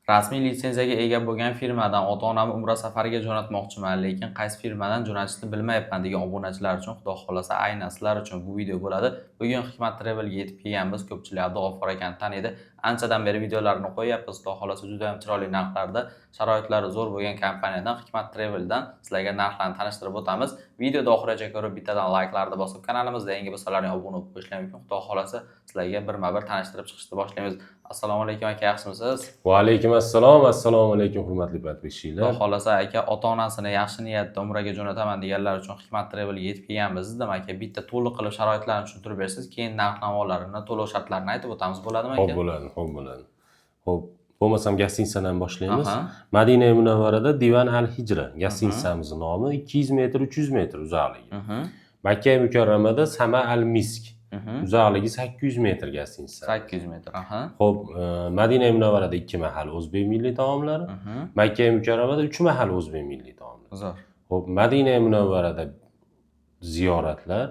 Rasmiy litsenziyaga ega bo'lgan firmadan ota-onamni umra safariga jo'natmoqchiman, lekin qaysi firmadan jo'natishni bilmayapman degan obunachilar uchun, xudo xolasa aynan sizlar uchun bu video bo'ladi. Bugun Hikmat Travelga yetib kelganmiz. Ko'pchilik Abdug'offor akani taniydi. Anchadan beri videolarini qo'yyapmiz. Xudo xolasa juda ham chiroyli narxlarda, sharoitlari zo'r bo'lgan kompaniyadan Hikmat Traveldan sizlarga narxlarni tanishtirib o'tamiz. Videoni oxirigacha ko'rib, bittadan like'larni bosib, kanalimizda yangi bo'lsalaring obuna bo'lib qo'yishlar mumkin. Xudo xolasa sizlarga birma-bir tanishtirib chiqishni boshlaymiz. Assalomu alaykum aka, yaxshimisiz? Va alaykum assalom, assalomu alaykum hurmatli podpischilar. Xudo xolasa aka, ota-onasini yaxshi niyatda umraga jo'nataman deganlar uchun Hikmat Travelga yetib kelganmiz. Sizdan aka bitta to'liq qilib sharoitlarni tushuntirib bersiz, keyin narx-navolarini, to'lov shartlarini aytib o'tamiz, bo'ladimi aka? Xo'p, bo'ladi. Xo'p, bo'lmasam gostinitsadan boshlaymiz. Madina Munavvarada Divan Al-Hijra gostinitsamizning nomi 200 metr, 300 metr uzoqligi. Makka Mukarramada Sama Al-Misk uzoqligi 800 metr gostinitsa. 800 metr, Xo'p, Madina Munavvarada 2 mahal o'zbek milliy taomlari, Makka Mukarramada 3 mahal o'zbek milliy taomlari. Zo'r. Xo'p, Madina Munavvarada ziyoratlar,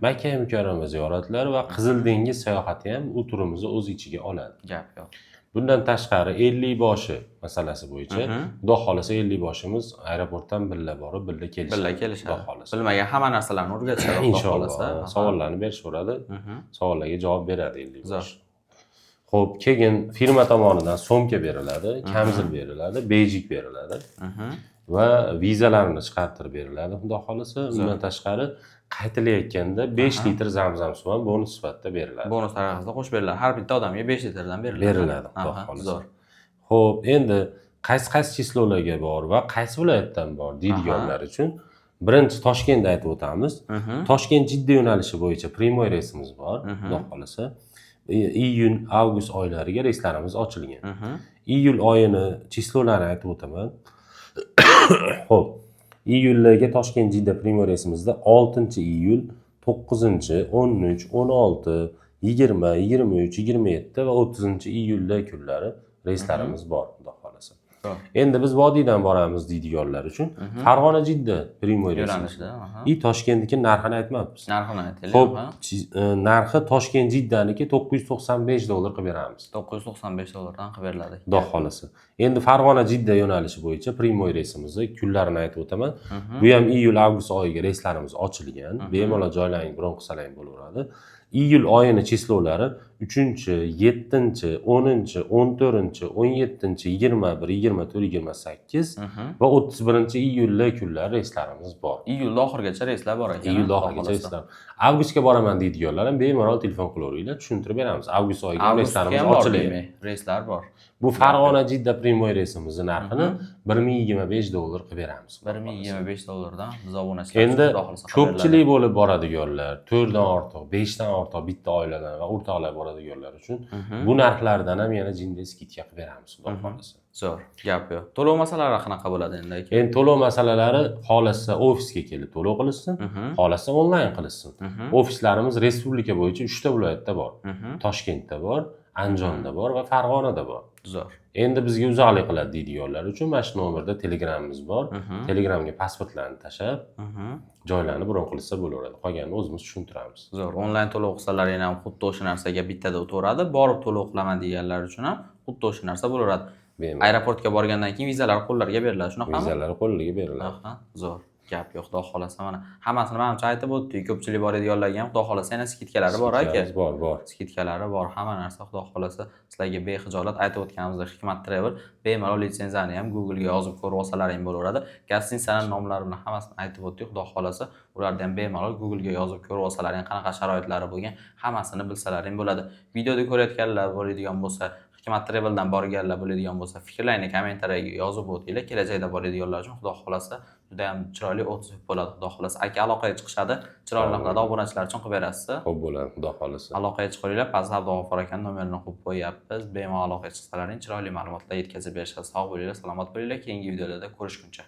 Makka Mukarrama ziyoratlari va Qizil dengiz sayohati ham u turimizni o'z ichiga oladi. Gap yo'q. Bundan tashqari 50 boshi masalasi bo'yicha, xudo xolasa 50 boshimiz aeroportdan billa borib, billa kelishadi. Xudo xolasa. Bilmagan hamma narsalarni o'rgatishadi, xudo xolasa. Savollarni berishaveradi, savollarga javob beradi 50 bosh. Xo'p, keyin firma tomonidan so'mka beriladi, kamzul beriladi, bejik beriladi va vizalarni chiqartirib beriladi, xudo xolasa. Undan tashqari qaytilayotganda 5 litr zamzam suvi ham bonus sifatida beriladi. Bonus tariqasida qo'shib beriladi. Har bitta odamga 5 litrdan beriladi. Beriladi, xudo xolasa. Xo'p, endi qaysi chislolarga bor va qaysi viloyatdan bor deydiganlar uchun birinchi Toshkentda aytib o'tamiz. Toshkent-Jidda yo'nalishi bo'yicha primoy reysimiz bor, xudo xolasa. Iyun, avgust oylariga reyslarimiz ochilgan. Iyul oyini chislolarini aytib o'taman. Xo'p, iyullarga Toshkent-Jidda primoy reysimizda 6-iyul, 9-13, 16, 20, 23, 27 va 30-iyulda kunlari reyslarimiz bor, xudo xolasa. Endi biz vodiydan boramiz deydiganlar uchun Farg'ona-Jidda primoy reysimizda Toshkentniki narxini aytmabmiz. Narxini aytaylik. Xo'p, narxi Toshkent-Jiddaniki $995 qilib beramiz. $995 dan qilib beriladi. Xudo xolasa. Endi Farg'ona-Jidda yo'nalishi bo'yicha primoy reysimizni kunlarini aytib o'taman. Bu ham iyul-avgust oyiga reyslarimiz ochilgan. Bemalol joylaring, bron qilsalaring bo'laveradi. Iyul oyini chislolari 3-7, 10, 14, 17, 21, 24, 28 va 31-iyulda kunlar reyslarimiz bor. Iyulda oxirigacha reyslar bor ekan. Iyulda oxirigacha reyslar. Avgustga boraman deydiganlar ham bemalol telefon qilaveringlar, tushuntirib beramiz. Avgust oyiga reyslarimiz ochilgan. Reyslar bor. Bu Farg'ona-Jidda primoy reysimizning narxini $1025 qilib beramiz. $1025 dan biz obunachilar endi ko'pchilik bo'lib boradiganlar, 4 dan ortiq, 5 dan ortiq bitta oiladan va o'rtoqlar boradiganlar uchun bu narxlardan ham yana jinday skidka qilib beramiz, xudo xolasa. Zo'r, gap yo'q. To'lov masalalari qanaqa bo'ladi endi aka? Endi to'lov masalalari xohlasa ofisga kelib to'lov qilinsin, xohlasa onlayn qilinsin. Ofislarimiz respublika bo'yicha 3 ta viloyatda bor. Toshkentda bor, Andijonda bor va Farg'onada bor. Zo'r. Endi bizga uzoqlik qiladi deydiganlar uchun mana shu nomerda Telegramimiz bor. Telegramga pasportlarni tashab, joylarni bron qilsa bo'laveradi. Qolganini o'zimiz tushuntiramiz. Zo'r. Onlayn to'lov qilsalaring ham xuddi o'sha narsaga bittada o'taveradi. Borib to'lov qilaman deganlar uchun ham xuddi o'sha narsa bo'laveradi. Aeroportga borgandan keyin vizalar qo'llariga beriladi, shunaqami? Vizalar qo'llariga beriladi. Zo'r. Gap yo'q, xudo xolasa mana hammasini menimcha aytib o'tdik. Ko'pchilik boradiganlarga ham xudo xolasa yana skidkalari bor aka. Bor. Skidkalari bor, hamma narsa xudo xolasa sizlarga bexijolat aytib o'tganimizdek Hikmat Travel bemalol litsenziyani ham Google ga yozib ko'rib olsalaring bo'laveradi. Gostinitsaning nomlarini hammasini aytib o'tdik. Xudo xolasa ularni ham bemalol Google ga yozib ko'rib olsalaring, qanaqa sharoitlari bo'lgan, hammasini bilsalaring bo'ladi. Videoda ko'rayotganlar bo'ladigan bo'lsa, Hikmat Traveldan borganlar bo'ladigan bo'lsa, fikrlaringni kommentariyaga yozib o'tinglar. Kelajakda boradiganlar uchun xudo xolasa juda ham chiroyli o'tib bo'ladi, xudo xolasa. Aka aloqaga chiqishadi, chiroyli narxlarda obunachilar uchun qilib berasiz. Xo'p bo'ladi, xudo xolasa. Aloqaga chiqinglar, pastda Abdug'offor akaning nomerini qo'yib qo'yapmiz. Bemalol aloqaga chiqsalaring, chiroyli ma'lumotlar yetkazib berishadi. Sog' bo'linglar, salomat bo'linglar. Keyingi videolarda ko'rishguncha.